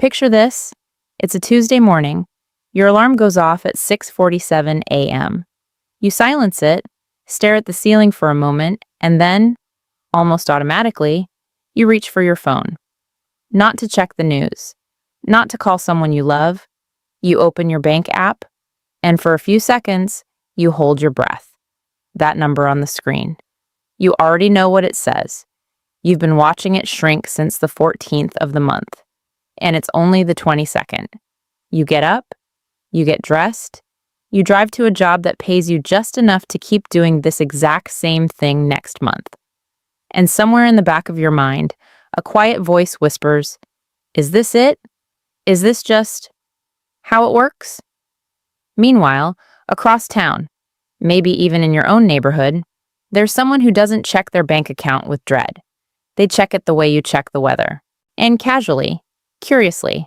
Picture this. It's a Tuesday morning. Your alarm goes off at 6:47 a.m. You silence it, stare at the ceiling for a moment, and then, almost automatically, you reach for your phone. Not to check the news, not to call someone you love. You open your bank app, and for a few seconds, you hold your breath. That number on the screen. You already know what it says. You've been watching it shrink since the 14th of the month, and it's only the 22nd. You get up, you get dressed, you drive to a job that pays you just enough to keep doing this exact same thing next month. And somewhere in the back of your mind, a quiet voice whispers, "Is this it? Is this just how it works?" Meanwhile, across town, maybe even in your own neighborhood, there's someone who doesn't check their bank account with dread. They check it the way you check the weather. And casually, curiously,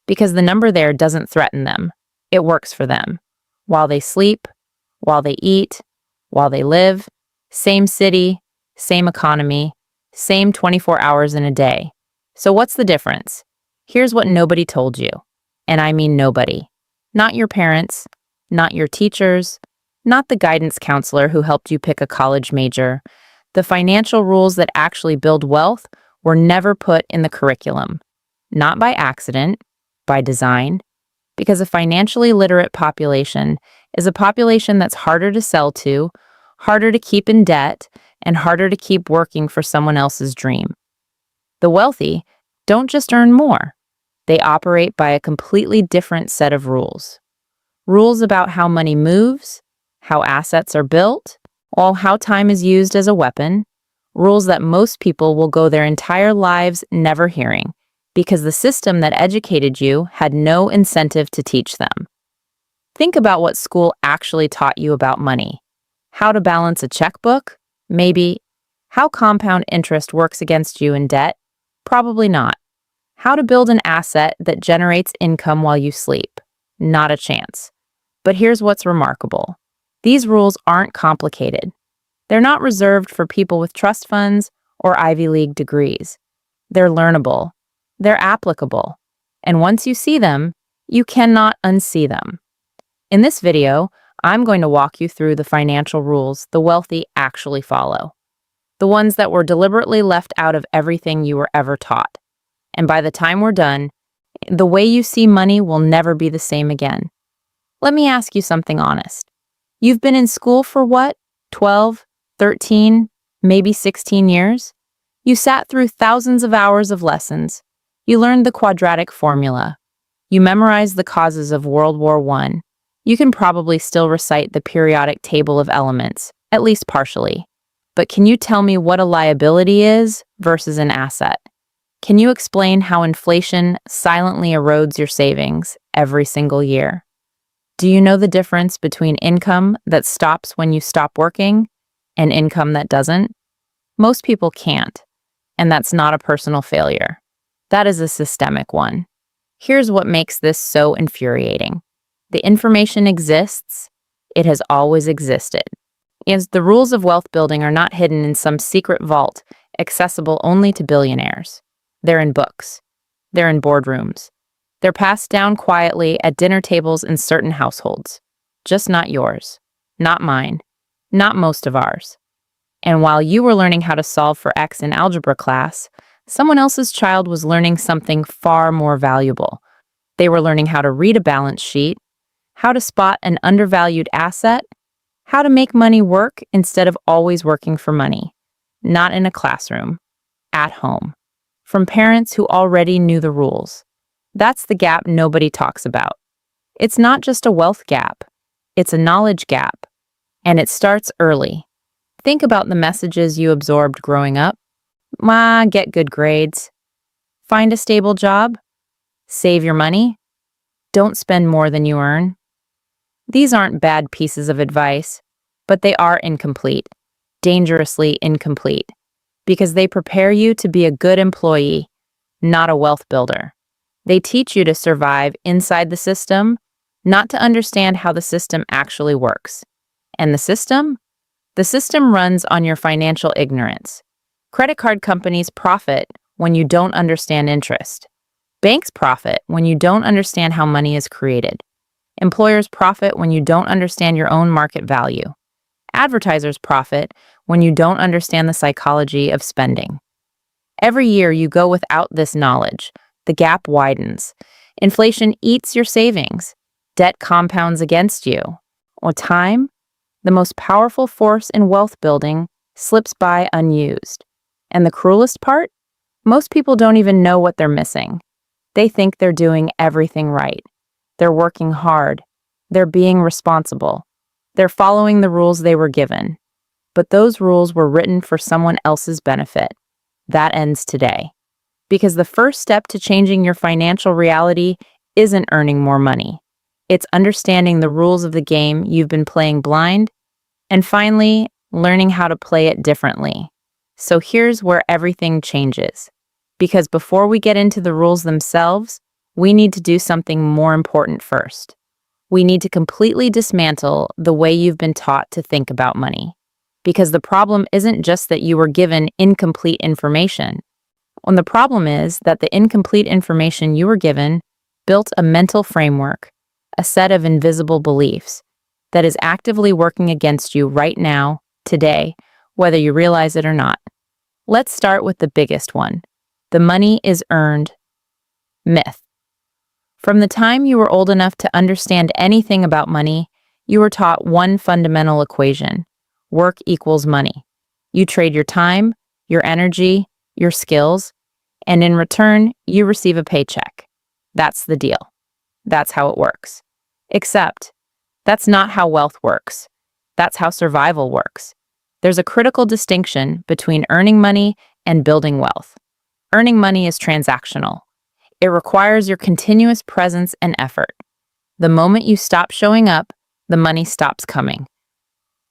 because the number there doesn't threaten them. It works for them. While they sleep, while they eat, while they live, same city, same economy, same 24 hours in a day. So what's the difference? Here's what nobody told you. And I mean nobody. Not your parents, not your teachers, not the guidance counselor who helped you pick a college major. The financial rules that actually build wealth were never put in the curriculum. Not by accident, by design, because a financially literate population is a population that's harder to sell to, harder to keep in debt, and harder to keep working for someone else's dream. The wealthy don't just earn more. They operate by a completely different set of rules. Rules about how money moves, how assets are built, or how time is used as a weapon. Rules that most people will go their entire lives never hearing, because the system that educated you had no incentive to teach them. Think about what school actually taught you about money. How to balance a checkbook? Maybe. How compound interest works against you in debt? Probably not. How to build an asset that generates income while you sleep? Not a chance. But here's what's remarkable. These rules aren't complicated. They're not reserved for people with trust funds or Ivy League degrees. They're learnable. They're applicable. And once you see them, you cannot unsee them. In this video, I'm going to walk you through the financial rules the wealthy actually follow. The ones that were deliberately left out of everything you were ever taught. And by the time we're done, the way you see money will never be the same again. Let me ask you something honest. You've been in school for what? 12, 13, maybe 16 years? You sat through thousands of hours of lessons. You learned the quadratic formula. You memorized the causes of World War I. You can probably still recite the periodic table of elements, at least partially. But can you tell me what a liability is versus an asset? Can you explain how inflation silently erodes your savings every single year? Do you know the difference between income that stops when you stop working and income that doesn't? Most people can't, and that's not a personal failure. That is a systemic one. Here's what makes this so infuriating. The information exists. It has always existed. And the rules of wealth building are not hidden in some secret vault accessible only to billionaires. They're in books. They're in boardrooms. They're passed down quietly at dinner tables in certain households. Just not yours. Not mine. Not most of ours. And while you were learning how to solve for X in algebra class, someone else's child was learning something far more valuable. They were learning how to read a balance sheet, how to spot an undervalued asset, how to make money work instead of always working for money. Not in a classroom. At home. From parents who already knew the rules. That's the gap nobody talks about. It's not just a wealth gap. It's a knowledge gap. And it starts early. Think about the messages you absorbed growing up. Get good grades. Find a stable job. Save your money. Don't spend more than you earn. These aren't bad pieces of advice, but they are incomplete. Dangerously incomplete. Because they prepare you to be a good employee, not a wealth builder. They teach you to survive inside the system, not to understand how the system actually works. And the system? The system runs on your financial ignorance. Credit card companies profit when you don't understand interest. Banks profit when you don't understand how money is created. Employers profit when you don't understand your own market value. Advertisers profit when you don't understand the psychology of spending. Every year you go without this knowledge, the gap widens. Inflation eats your savings. Debt compounds against you. Or time, the most powerful force in wealth building, slips by unused. And the cruelest part? Most people don't even know what they're missing. They think they're doing everything right. They're working hard. They're being responsible. They're following the rules they were given. But those rules were written for someone else's benefit. That ends today. Because the first step to changing your financial reality isn't earning more money. It's understanding the rules of the game you've been playing blind, and finally, learning how to play it differently. So here's where everything changes. Because before we get into the rules themselves, we need to do something more important first. We need to completely dismantle the way you've been taught to think about money. Because the problem isn't just that you were given incomplete information. And the problem is that the incomplete information you were given built a mental framework, a set of invisible beliefs, that is actively working against you right now, today, whether you realize it or not. Let's start with the biggest one. The money is earned myth. From the time you were old enough to understand anything about money, you were taught one fundamental equation. Work equals money. You trade your time, your energy, your skills, and in return, you receive a paycheck. That's the deal. That's how it works. Except, that's not how wealth works. That's how survival works. There's a critical distinction between earning money and building wealth. Earning money is transactional. It requires your continuous presence and effort. The moment you stop showing up, the money stops coming.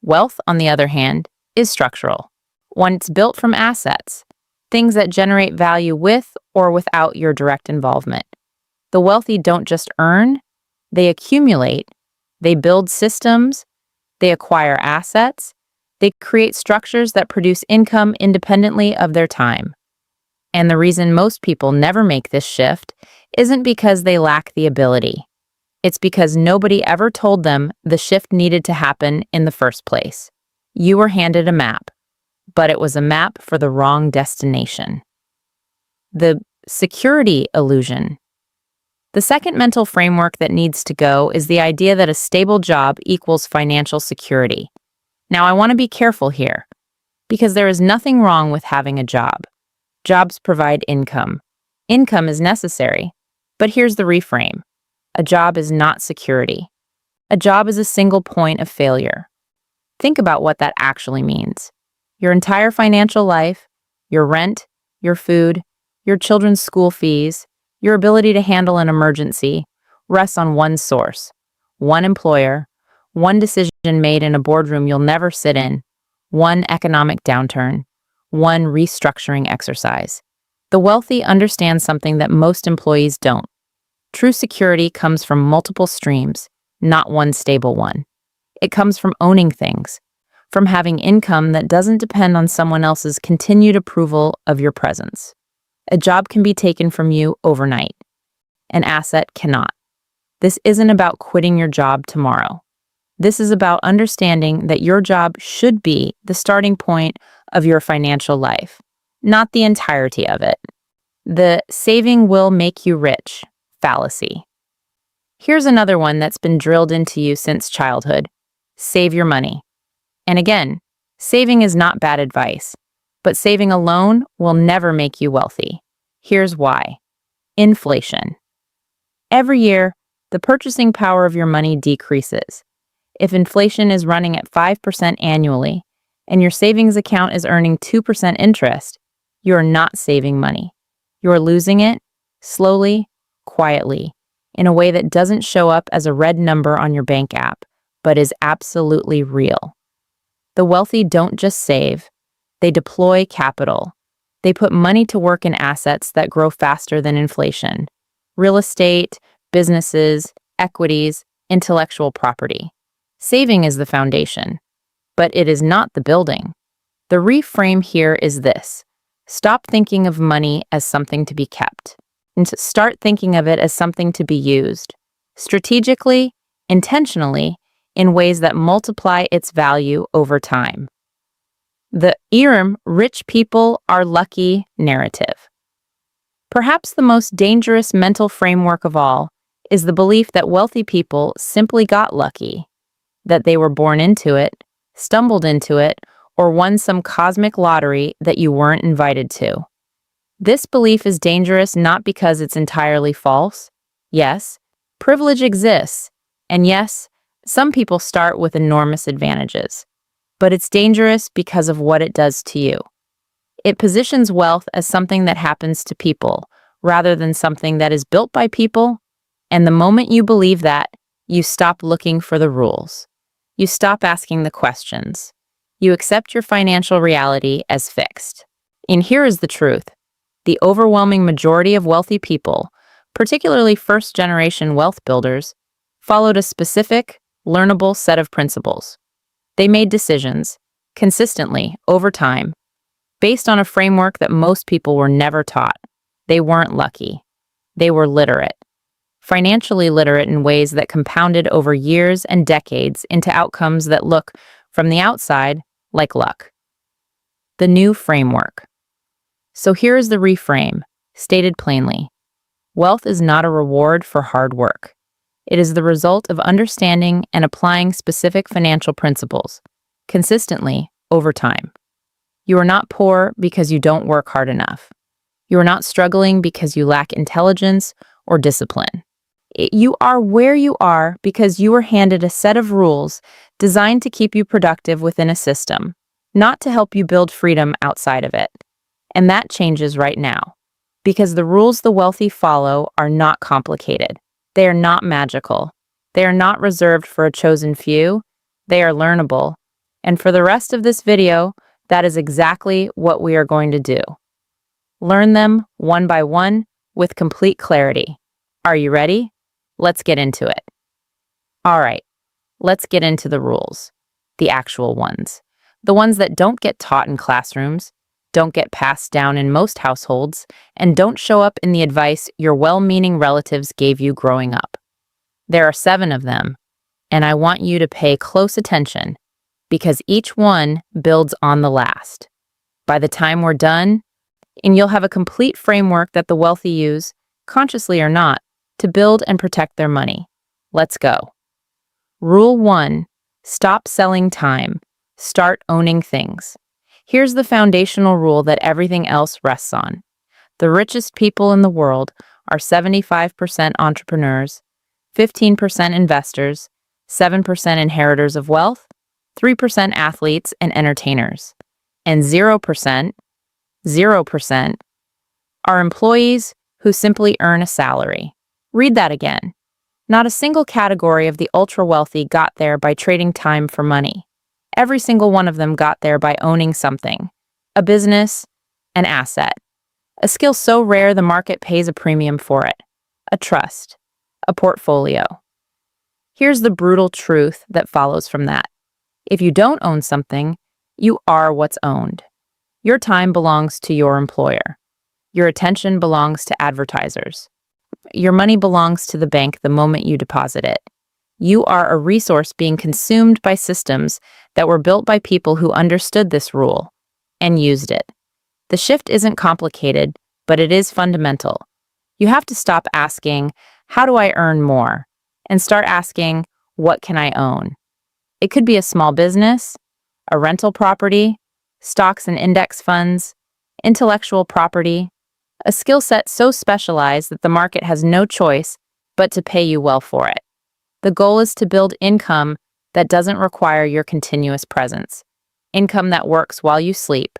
Wealth, on the other hand, is structural. When it's built from assets, things that generate value with or without your direct involvement. The wealthy don't just earn, they accumulate, they build systems, they acquire assets, they create structures that produce income independently of their time. And the reason most people never make this shift isn't because they lack the ability. It's because nobody ever told them the shift needed to happen in the first place. You were handed a map, but it was a map for the wrong destination. The security illusion. The second mental framework that needs to go is the idea that a stable job equals financial security. Now, I want to be careful here, because there is nothing wrong with having a job. Jobs provide income. Income is necessary. But here's the reframe. A job is not security. A job is a single point of failure. Think about what that actually means. Your entire financial life, your rent, your food, your children's school fees, your ability to handle an emergency, rests on one source, one employer, one decision made in a boardroom you'll never sit in, one economic downturn, one restructuring exercise. The wealthy understand something that most employees don't. True security comes from multiple streams, not one stable one. It comes from owning things, from having income that doesn't depend on someone else's continued approval of your presence. A job can be taken from you overnight. An asset cannot. This isn't about quitting your job tomorrow. This is about understanding that your job should be the starting point of your financial life, not the entirety of it. The saving will make you rich fallacy. Here's another one that's been drilled into you since childhood. Save your money. And again, saving is not bad advice, but saving alone will never make you wealthy. Here's why. Inflation. Every year, the purchasing power of your money decreases. If inflation is running at 5% annually, and your savings account is earning 2% interest, you are not saving money. You are losing it, slowly, quietly, in a way that doesn't show up as a red number on your bank app, but is absolutely real. The wealthy don't just save, they deploy capital. They put money to work in assets that grow faster than inflation. Real estate, businesses, equities, intellectual property. Saving is the foundation, but it is not the building. The reframe here is this. Stop thinking of money as something to be kept. And to start thinking of it as something to be used strategically, intentionally, in ways that multiply its value over time. The rich people are lucky narrative. Perhaps the most dangerous mental framework of all is the belief that wealthy people simply got lucky, that they were born into it, stumbled into it, or won some cosmic lottery that you weren't invited to. This belief is dangerous not because it's entirely false. Yes, privilege exists, and yes, some people start with enormous advantages. But it's dangerous because of what it does to you. It positions wealth as something that happens to people, rather than something that is built by people, and the moment you believe that, you stop looking for the rules. You stop asking the questions. You accept your financial reality as fixed. And here is the truth. The overwhelming majority of wealthy people, particularly first-generation wealth builders, followed a specific, learnable set of principles. They made decisions, consistently, over time, based on a framework that most people were never taught. They weren't lucky. They were literate. Financially literate in ways that compounded over years and decades into outcomes that look, from the outside, like luck. The new framework. So here is the reframe, stated plainly. Wealth is not a reward for hard work. It is the result of understanding and applying specific financial principles, consistently, over time. You are not poor because you don't work hard enough. You are not struggling because you lack intelligence or discipline. You are where you are because you were handed a set of rules designed to keep you productive within a system, not to help you build freedom outside of it. And that changes right now, because the rules the wealthy follow are not complicated. They are not magical. They are not reserved for a chosen few. They are learnable. And for the rest of this video, that is exactly what we are going to do. Learn them one by one with complete clarity. Are you ready? Let's get into it. All right, let's get into the rules, the actual ones. The ones that don't get taught in classrooms, don't get passed down in most households, and don't show up in the advice your well-meaning relatives gave you growing up. There are 7 of them, and I want you to pay close attention because each one builds on the last. By the time we're done, and you'll have a complete framework that the wealthy use, consciously or not, to build and protect their money. Let's go. Rule 1, stop selling time. Start owning things. Here's the foundational rule that everything else rests on. The richest people in the world are 75% entrepreneurs, 15% investors, 7% inheritors of wealth, 3% athletes and entertainers, and 0% are employees who simply earn a salary. Read that again. Not a single category of the ultra-wealthy got there by trading time for money. Every single one of them got there by owning something, a business, an asset, a skill so rare the market pays a premium for it, a trust, a portfolio. Here's the brutal truth that follows from that. If you don't own something, you are what's owned. Your time belongs to your employer. Your attention belongs to advertisers. Your money belongs to the bank the moment you deposit it. You are a resource being consumed by systems that were built by people who understood this rule and used it. The shift isn't complicated, but it is fundamental. You have to stop asking, how do I earn more? And start asking, what can I own? It could be a small business, a rental property, stocks and index funds, intellectual property, a skill set so specialized that the market has no choice but to pay you well for it. The goal is to build income that doesn't require your continuous presence, income that works while you sleep,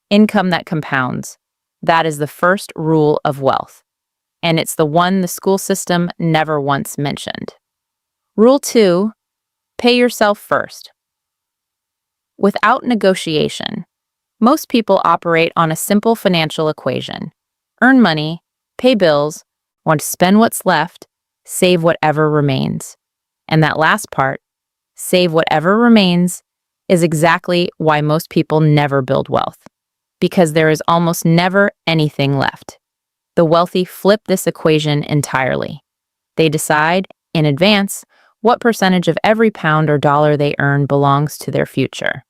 income that compounds. That is the first rule of wealth, and it's the one the school system never once mentioned. Rule 2, pay yourself first. Without negotiation, most people operate on a simple financial equation. Earn money, pay bills, want to spend what's left, save whatever remains. And that last part, save whatever remains, is exactly why most people never build wealth. Because there is almost never anything left. The wealthy flip this equation entirely. They decide, in advance, what percentage of every pound or dollar they earn belongs to their future.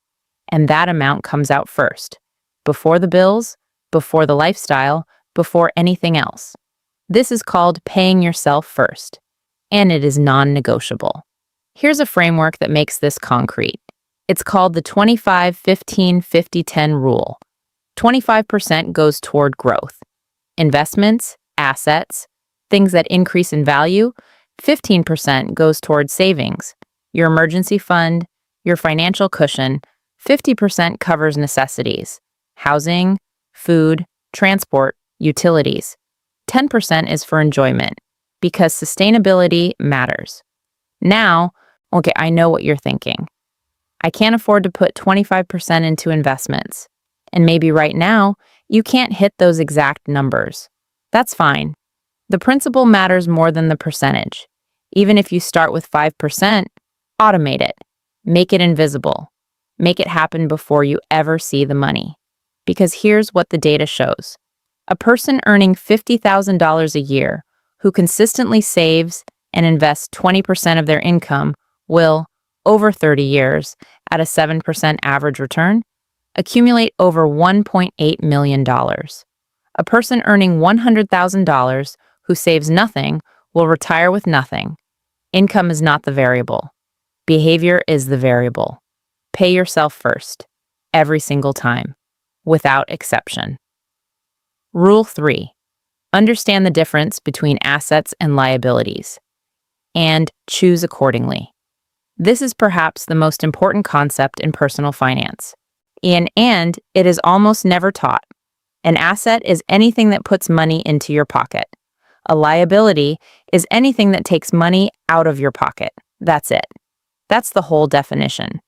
And that amount comes out first, before the bills, before the lifestyle, before anything else. This is called paying yourself first, and it is non-negotiable. Here's a framework that makes this concrete. It's called the 25-15-50-10 rule. 25% goes toward growth. Investments, assets, things that increase in value. 15% goes toward savings, your emergency fund, your financial cushion. 50% covers necessities, housing, food, transport, utilities. 10% is for enjoyment, because sustainability matters. Now, okay, I know what you're thinking. I can't afford to put 25% into investments. And maybe right now, you can't hit those exact numbers. That's fine. The principle matters more than the percentage. Even if you start with 5%, automate it. Make it invisible. Make it happen before you ever see the money. Because here's what the data shows. A person earning $50,000 a year who consistently saves and invests 20% of their income will, over 30 years, at a 7% average return, accumulate over $1.8 million. A person earning $100,000 who saves nothing will retire with nothing. Income is not the variable. Behavior is the variable. Pay yourself first, every single time, without exception. Rule 3. Understand the difference between assets and liabilities, and choose accordingly. This is perhaps the most important concept in personal finance, and it is almost never taught. An asset is anything that puts money into your pocket. A liability is anything that takes money out of your pocket. That's it. That's the whole definition.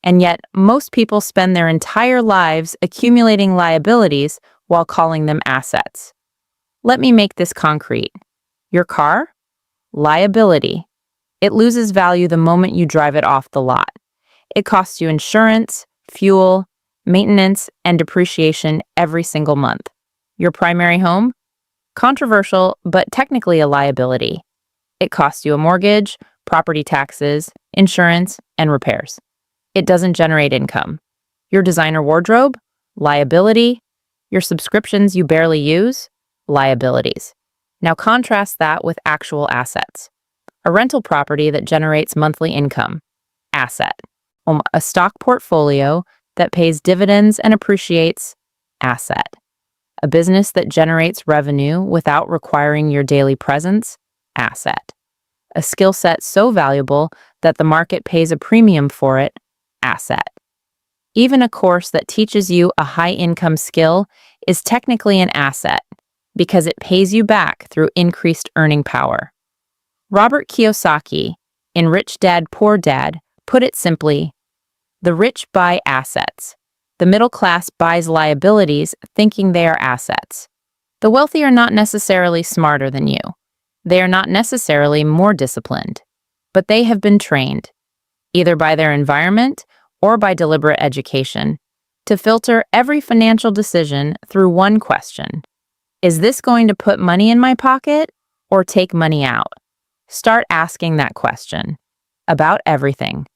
And yet, most people spend their entire lives accumulating liabilities while calling them assets. Let me make this concrete. Your car? Liability. It loses value the moment you drive it off the lot. It costs you insurance, fuel, maintenance, and depreciation every single month. Your primary home? Controversial, but technically a liability. It costs you a mortgage, property taxes, insurance, and repairs. It doesn't generate income. Your designer wardrobe? Liability. Your subscriptions you barely use? Liabilities. Now contrast that with actual assets. A rental property that generates monthly income. Asset. A stock portfolio that pays dividends and appreciates. Asset. A business that generates revenue without requiring your daily presence. Asset. A skill set so valuable that the market pays a premium for it. Asset. Even a course that teaches you a high-income skill is technically an asset because it pays you back through increased earning power. Robert Kiyosaki, in Rich Dad, Poor Dad, put it simply, the rich buy assets. The middle class buys liabilities thinking they are assets. The wealthy are not necessarily smarter than you. They are not necessarily more disciplined, but they have been trained, either by their environment or by deliberate education, to filter every financial decision through one question. Is this going to put money in my pocket or take money out? Start asking that question about everything.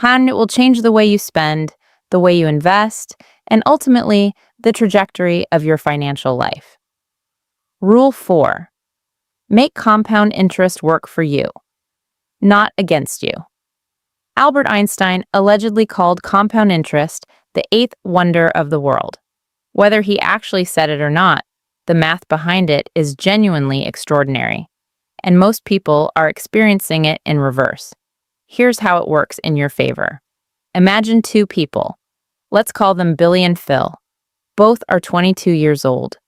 And it will change the way you spend, the way you invest, and ultimately the trajectory of your financial life. Rule 4. Make compound interest work for you, not against you. Albert Einstein allegedly called compound interest the eighth wonder of the world. Whether he actually said it or not, the math behind it is genuinely extraordinary, and most people are experiencing it in reverse. Here's how it works in your favor. Imagine two people. Let's call them Billy and Phil. Both are 22 years old.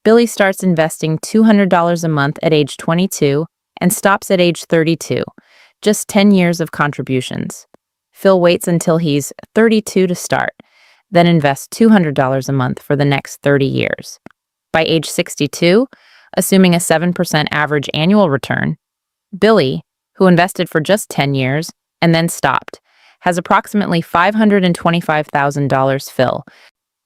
Billy starts investing $200 a month at age 22 and stops at age 32, just 10 years of contributions. Phil waits until he's 32 to start, then invests $200 a month for the next 30 years. By age 62, assuming a 7% average annual return, Billy, who invested for just 10 years and then stopped, has approximately $525,000. Phil,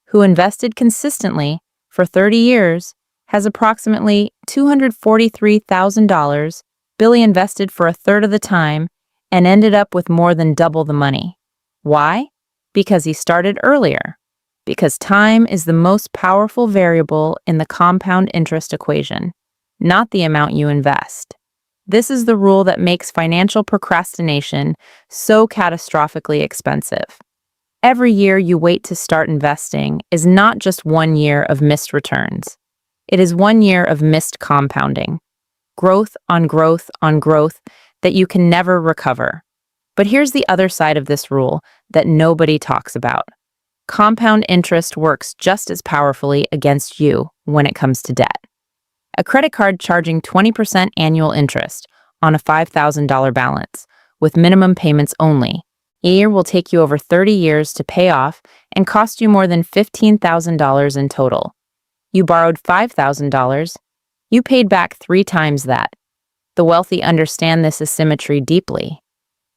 who invested consistently for 30 years, has approximately $243,000 Billy invested for a third of the time and ended up with more than double the money. Why? Because he started earlier. Because time is the most powerful variable in the compound interest equation, not the amount you invest. This is the rule that makes financial procrastination so catastrophically expensive. Every year you wait to start investing is not just 1 year of missed returns. It is 1 year of missed compounding. Growth on growth on growth that you can never recover. But here's the other side of this rule that nobody talks about. Compound interest works just as powerfully against you when it comes to debt. A credit card charging 20% annual interest on a $5,000 balance with minimum payments only. A year will take you over 30 years to pay off and cost you more than $15,000 in total. You borrowed $5,000. You paid back 3 times that. The wealthy understand this asymmetry deeply.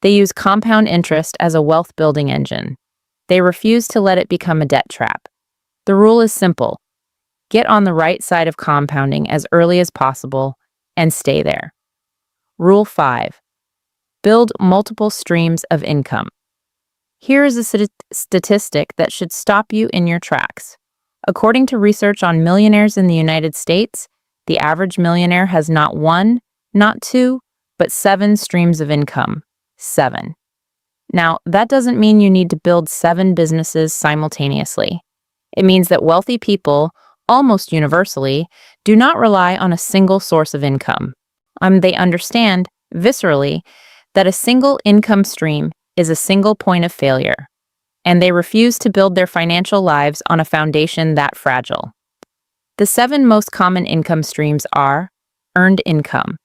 They use compound interest as a wealth-building engine. They refuse to let it become a debt trap. The rule is simple. Get on the right side of compounding as early as possible and stay there. Rule 5. Build multiple streams of income. Here is a statistic that should stop you in your tracks. According to research on millionaires in the United States, the average millionaire has not 1, not 2, but 7 streams of income. 7. Now, that doesn't mean you need to build 7 businesses simultaneously. It means that wealthy people, almost universally, do not rely on a single source of income. They understand, viscerally, that a single income stream is a single point of failure, and they refuse to build their financial lives on a foundation that fragile. The 7 most common income streams are earned income,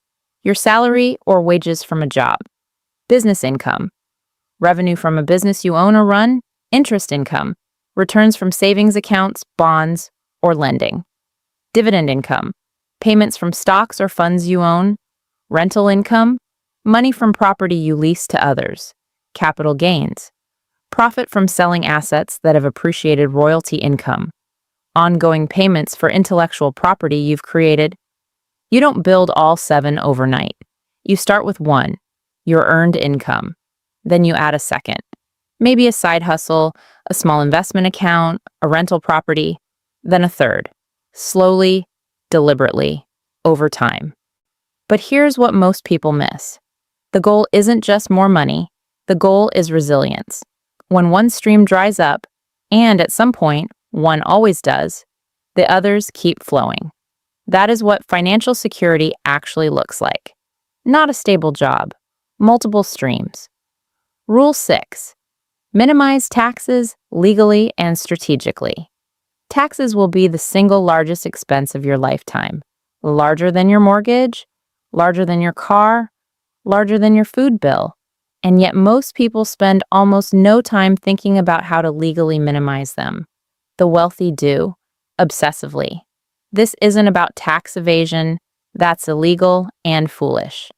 your salary or wages from a job; business income, revenue from a business you own or run; interest income, returns from savings accounts, bonds, or lending; dividend income, payments from stocks or funds you own; rental income, money from property you lease to others; capital gains, profit from selling assets that have appreciated; royalty income, ongoing payments for intellectual property you've created. You don't build all 7 overnight. You start with 1, your earned income. Then you add a second, maybe a side hustle, a small investment account, a rental property, then a third, slowly, deliberately, over time. But here's what most people miss. The goal isn't just more money. The goal is resilience. When one stream dries up, and at some point, one always does, the others keep flowing. That is what financial security actually looks like. Not a stable job, multiple streams. Rule 6. Minimize taxes legally and strategically. Taxes will be the single largest expense of your lifetime. Larger than your mortgage, larger than your car, larger than your food bill. And yet most people spend almost no time thinking about how to legally minimize them. The wealthy do, obsessively. This isn't about tax evasion. That's illegal and foolish.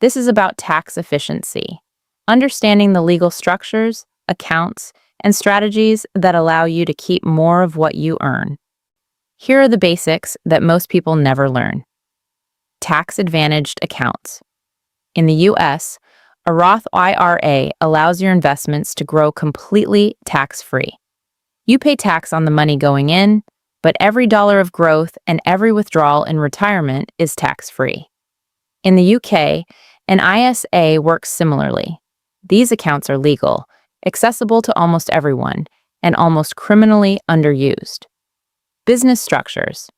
This is about tax efficiency. Understanding the legal structures, accounts, and strategies that allow you to keep more of what you earn. Here are the basics that most people never learn. Tax-advantaged accounts. In the U.S., a Roth IRA allows your investments to grow completely tax-free. You pay tax on the money going in, but every dollar of growth and every withdrawal in retirement is tax-free. In the UK, an ISA works similarly. These accounts are legal, accessible to almost everyone, and almost criminally underused. Business structures.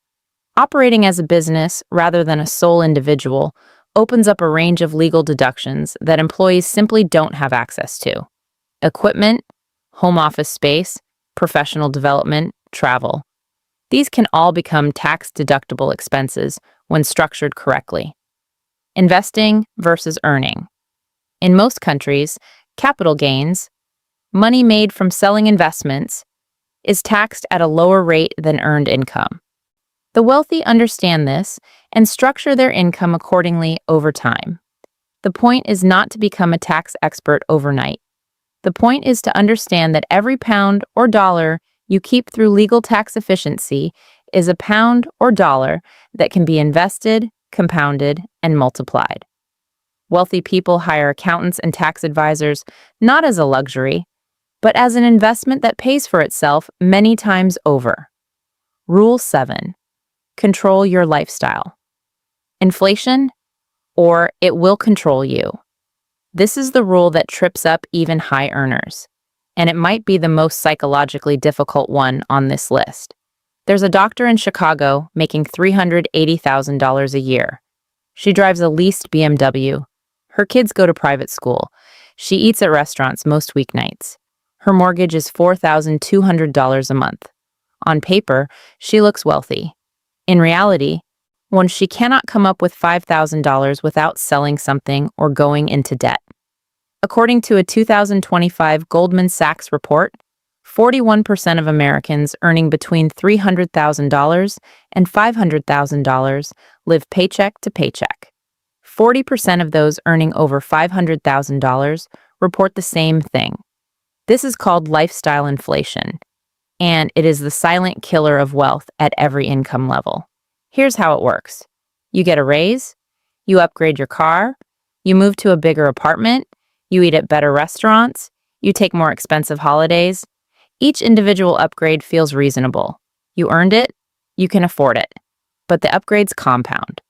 Operating as a business rather than a sole individual opens up a range of legal deductions that employees simply don't have access to. Equipment, home office space, professional development, travel. These can all become tax-deductible expenses when structured correctly. Investing versus earning. In most countries, capital gains, money made from selling investments, is taxed at a lower rate than earned income. The wealthy understand this and structure their income accordingly over time. The point is not to become a tax expert overnight. The point is to understand that every pound or dollar you keep through legal tax efficiency is a pound or dollar that can be invested, compounded, and multiplied. Wealthy people hire accountants and tax advisors not as a luxury, but as an investment that pays for itself many times over. Rule 7. Control your lifestyle. Inflation, or it will control you. This is the rule that trips up even high earners, and it might be the most psychologically difficult one on this list. There's a doctor in Chicago making $380,000 a year. She drives a leased BMW. Her kids go to private school. She eats at restaurants most weeknights. Her mortgage is $4,200 a month. On paper, she looks wealthy. In reality, when she cannot come up with $5,000 without selling something or going into debt. According to a 2025 Goldman Sachs report, 41% of Americans earning between $300,000 and $500,000 live paycheck to paycheck. 40% of those earning over $500,000 report the same thing. This is called lifestyle inflation, and it is the silent killer of wealth at every income level. Here's how it works. You get a raise, you upgrade your car, you move to a bigger apartment, you eat at better restaurants, you take more expensive holidays. Each individual upgrade feels reasonable. You earned it, you can afford it. But the upgrades compound.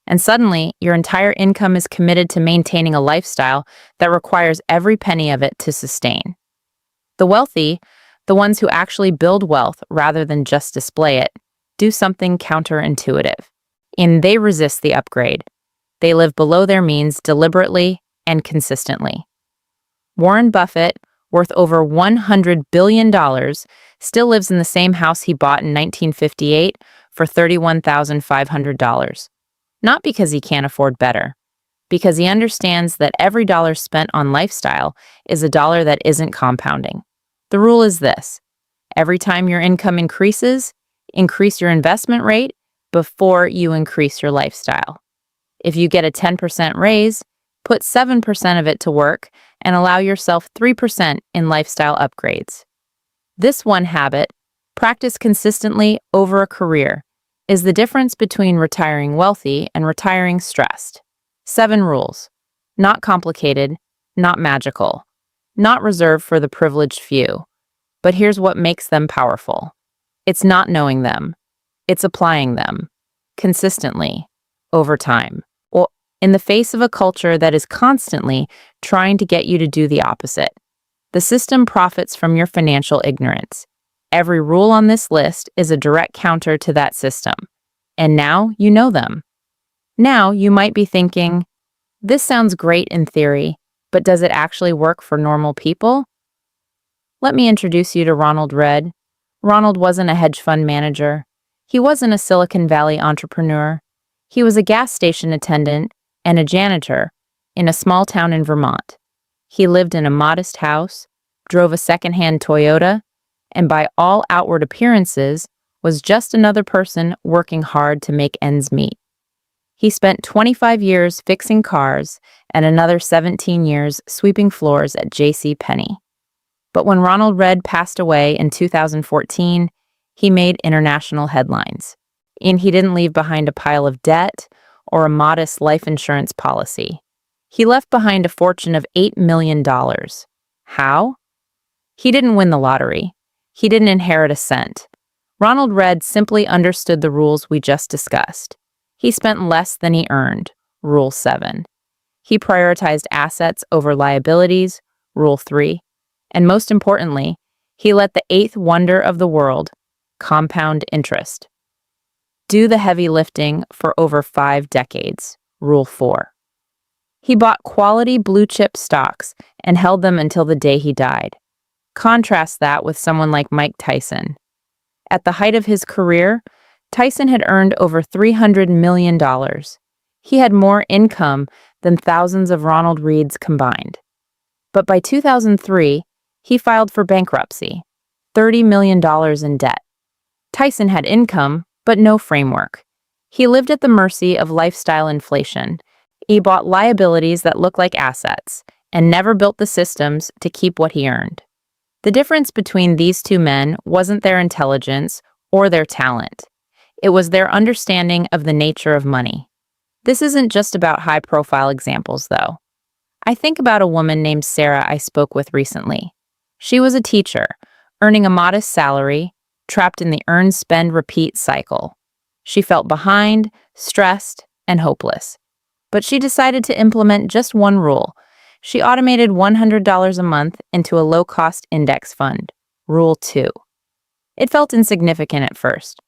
And suddenly, your entire income is committed to maintaining a lifestyle that requires every penny of it to sustain. The wealthy, the ones who actually build wealth rather than just display it, do something counterintuitive. And they resist the upgrade. They live below their means deliberately and consistently. Warren Buffett, worth over $100 billion, still lives in the same house he bought in 1958 for $31,500. Not because he can't afford better, because he understands that every dollar spent on lifestyle is a dollar that isn't compounding. The rule is this: every time your income increases, increase your investment rate before you increase your lifestyle. If you get a 10% raise, put 7% of it to work and allow yourself 3% in lifestyle upgrades. This one habit, practiced consistently over a career, is the difference between retiring wealthy and retiring stressed. 7 rules. Not complicated, not magical, not reserved for the privileged few. But here's what makes them powerful. It's not knowing them. It's applying them. Consistently. Over time. Or in the face of a culture that is constantly trying to get you to do the opposite. The system profits from your financial ignorance. Every rule on this list is a direct counter to that system. And now you know them. Now you might be thinking, this sounds great in theory, but does it actually work for normal people? Let me introduce you to Ronald Read. Ronald wasn't a hedge fund manager. He wasn't a Silicon Valley entrepreneur. He was a gas station attendant and a janitor in a small town in Vermont. He lived in a modest house, drove a second-hand Toyota, and by all outward appearances, was just another person working hard to make ends meet. He spent 25 years fixing cars and another 17 years sweeping floors at J.C. Penney. But when Ronald Read passed away in 2014, he made international headlines. And he didn't leave behind a pile of debt or a modest life insurance policy. He left behind a fortune of $8 million. How? He didn't win the lottery. He didn't inherit a cent. Ronald Read simply understood the rules we just discussed. He spent less than he earned, Rule 7. He prioritized assets over liabilities, Rule 3. And most importantly, he let the 8th wonder of the world, compound interest, do the heavy lifting for over 5 decades, Rule 4. He bought quality blue-chip stocks and held them until the day he died. Contrast that with someone like Mike Tyson. At the height of his career, Tyson had earned over $300 million. He had more income than thousands of Ronald Reads combined. But by 2003, he filed for bankruptcy, $30 million in debt. Tyson had income, but no framework. He lived at the mercy of lifestyle inflation. He bought liabilities that looked like assets and never built the systems to keep what he earned. The difference between these two men wasn't their intelligence or their talent. It was their understanding of the nature of money. This isn't just about high-profile examples, though. I think about a woman named Sarah I spoke with recently. She was a teacher, earning a modest salary, trapped in the earn, spend, repeat cycle. She felt behind, stressed, and hopeless. But she decided to implement just one rule. She automated $100 a month into a low-cost index fund. Rule 2. It felt insignificant at first,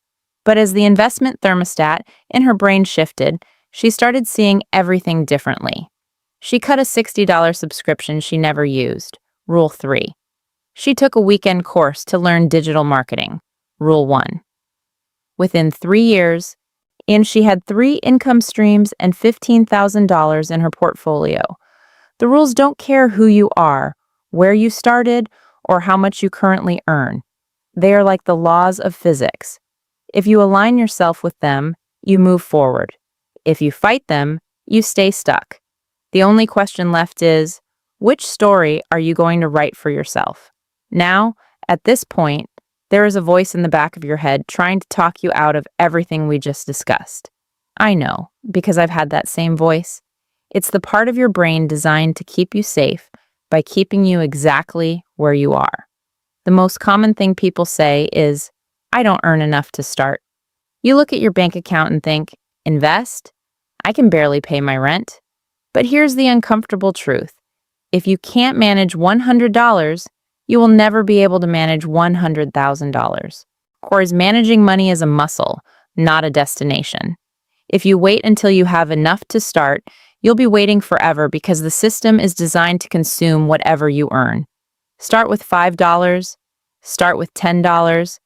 but as the investment thermostat in her brain shifted, she started seeing everything differently. She cut a $60 subscription she never used. Rule 3. She took a weekend course to learn digital marketing. Rule 1. Within 3 years, and she had 3 income streams and $15,000 in her portfolio. The rules don't care who you are, where you started, or how much you currently earn. They are like the laws of physics. If you align yourself with them, you move forward. If you fight them, you stay stuck. The only question left is, which story are you going to write for yourself? Now, at this point, there is a voice in the back of your head trying to talk you out of everything we just discussed. I know, because I've had that same voice. It's the part of your brain designed to keep you safe by keeping you exactly where you are. The most common thing people say is, I don't earn enough to start. You look at your bank account and think, invest? I can barely pay my rent. But here's the uncomfortable truth. If you can't manage $100, you will never be able to manage $100,000. Whereas managing money is a muscle, not a destination. If you wait until you have enough to start, you'll be waiting forever because the system is designed to consume whatever you earn. Start with $5, start with $10.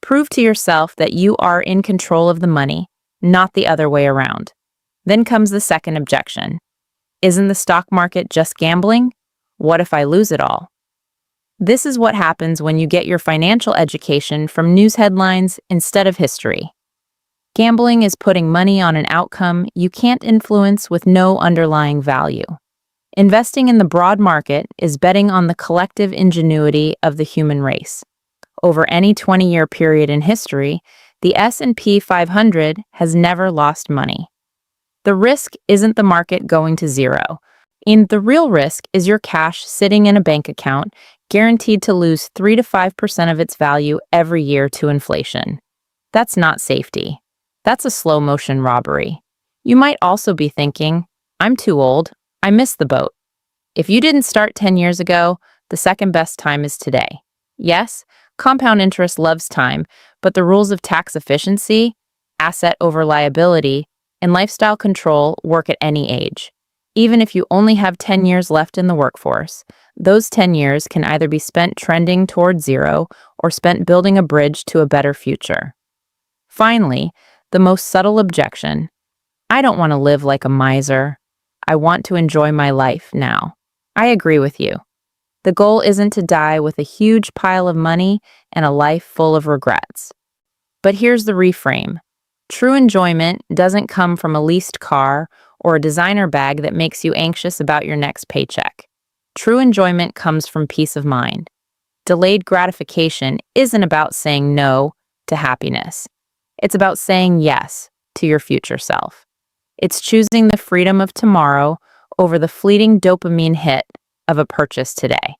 Prove to yourself that you are in control of the money, not the other way around. Then comes the second objection. Isn't the stock market just gambling? What if I lose it all? This is what happens when you get your financial education from news headlines instead of history. Gambling is putting money on an outcome you can't influence with no underlying value. Investing in the broad market is betting on the collective ingenuity of the human race. Over any 20-year period in history, the S&P 500 has never lost money. The risk isn't the market going to zero. The real risk is your cash sitting in a bank account, guaranteed to lose 3 to 5% of its value every year to inflation. That's not safety. That's a slow-motion robbery. You might also be thinking, I'm too old. I missed the boat. If you didn't start 10 years ago, the second best time is today. Yes, compound interest loves time, but the rules of tax efficiency, asset over liability, and lifestyle control work at any age. Even if you only have 10 years left in the workforce, those 10 years can either be spent trending toward zero or spent building a bridge to a better future. Finally, the most subtle objection. I don't want to live like a miser. I want to enjoy my life now. I agree with you. The goal isn't to die with a huge pile of money and a life full of regrets. But here's the reframe. True enjoyment doesn't come from a leased car or a designer bag that makes you anxious about your next paycheck. True enjoyment comes from peace of mind. Delayed gratification isn't about saying no to happiness. It's about saying yes to your future self. It's choosing the freedom of tomorrow over the fleeting dopamine hit of a purchase today.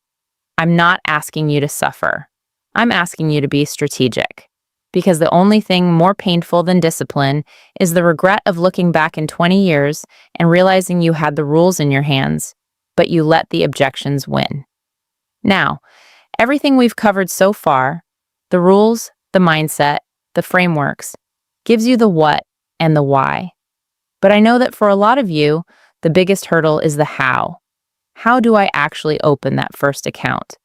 I'm not asking you to suffer. I'm asking you to be strategic. Because the only thing more painful than discipline is the regret of looking back in 20 years and realizing you had the rules in your hands, but you let the objections win. Now, everything we've covered so far, the rules, the mindset, the frameworks, gives you the what and the why. But I know that for a lot of you, the biggest hurdle is the how. How do I actually open that first account?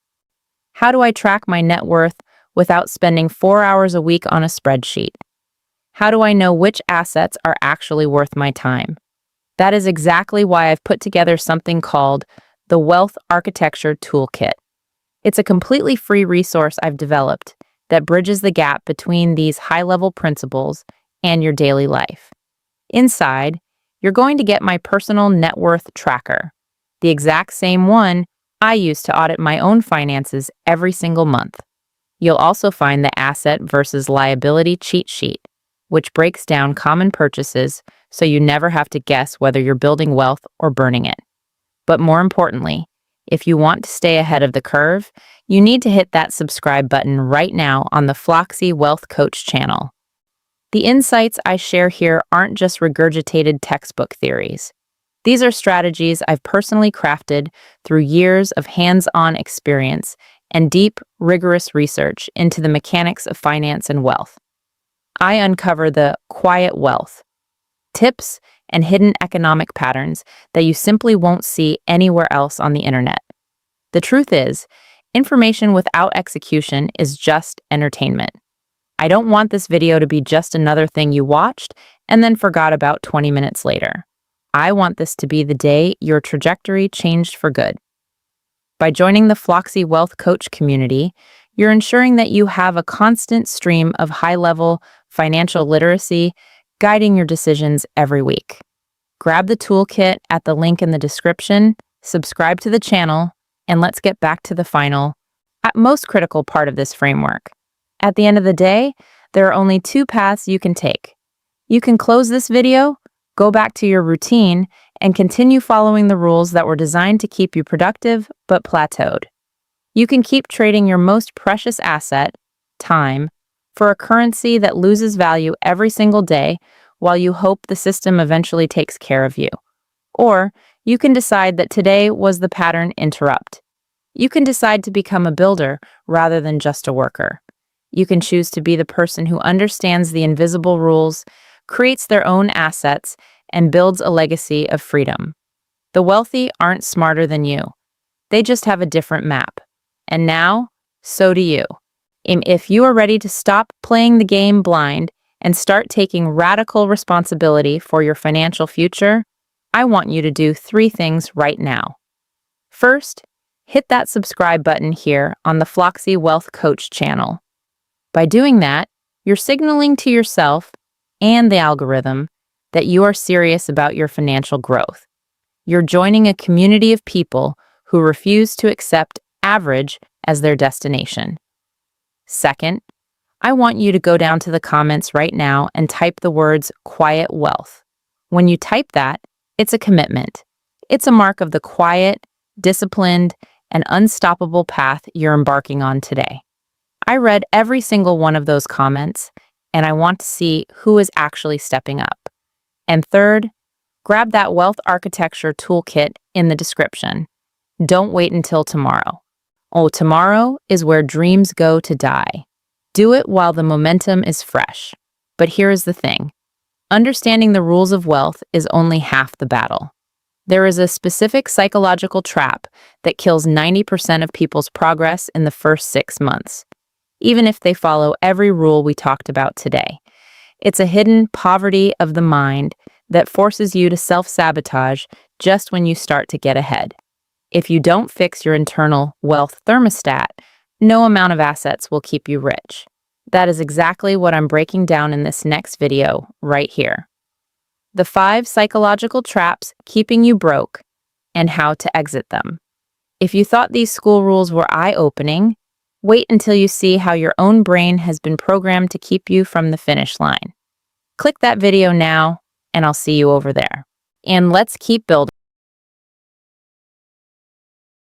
How do I track my net worth without spending 4 hours a week on a spreadsheet? How do I know which assets are actually worth my time? That is exactly why I've put together something called the Wealth Architecture Toolkit. It's a completely free resource I've developed that bridges the gap between these high-level principles and your daily life. Inside, you're going to get my personal net worth tracker, the exact same one I use to audit my own finances every single month. You'll also find the asset versus liability cheat sheet, which breaks down common purchases so you never have to guess whether you're building wealth or burning it. But more importantly, if you want to stay ahead of the curve, you need to hit that subscribe button right now on the Floxy Wealth Coach channel. The insights I share here aren't just regurgitated textbook theories. These are strategies I've personally crafted through years of hands-on experience and deep, rigorous research into the mechanics of finance and wealth. I uncover the quiet wealth, tips, and hidden economic patterns that you simply won't see anywhere else on the internet. The truth is, information without execution is just entertainment. I don't want this video to be just another thing you watched and then forgot about 20 minutes later. I want this to be the day your trajectory changed for good. By joining the Floxy Wealth Coach community, you're ensuring that you have a constant stream of high-level financial literacy guiding your decisions every week. Grab the toolkit at the link in the description, subscribe to the channel, and let's get back to the final, at most critical part of this framework. At the end of the day, there are only two paths you can take. You can close this video, go back to your routine, and continue following the rules that were designed to keep you productive but plateaued. You can keep trading your most precious asset, time, for a currency that loses value every single day while you hope the system eventually takes care of you. Or you can decide that today was the pattern interrupt. You can decide to become a builder rather than just a worker. You can choose to be the person who understands the invisible rules, creates their own assets, and builds a legacy of freedom. The wealthy aren't smarter than you. They just have a different map. And now, so do you. If you are ready to stop playing the game blind and start taking radical responsibility for your financial future, I want you to do 3 things right now. First, hit that subscribe button here on the Floxy Wealth Coach channel. By doing that, you're signaling to yourself and the algorithm that you are serious about your financial growth. You're joining a community of people who refuse to accept average as their destination. Second, I want you to go down to the comments right now and type the words quiet wealth. When you type that, it's a commitment. It's a mark of the quiet, disciplined, and unstoppable path you're embarking on today. I read every single one of those comments, and I want to see who is actually stepping up. And third, grab that wealth architecture toolkit in the description. Don't wait until tomorrow. Oh, tomorrow is where dreams go to die. Do it while the momentum is fresh. But here is the thing. Understanding the rules of wealth is only half the battle. There is a specific psychological trap that kills 90% of people's progress in the first 6 months, even if they follow every rule we talked about today. It's a hidden poverty of the mind that forces you to self-sabotage just when you start to get ahead. If you don't fix your internal wealth thermostat, no amount of assets will keep you rich. That is exactly what I'm breaking down in this next video right here. The 5 psychological traps keeping you broke and how to exit them. If you thought these school rules were eye-opening, wait until you see how your own brain has been programmed to keep you from the finish line. Click that video now, and I'll see you over there. And let's keep building.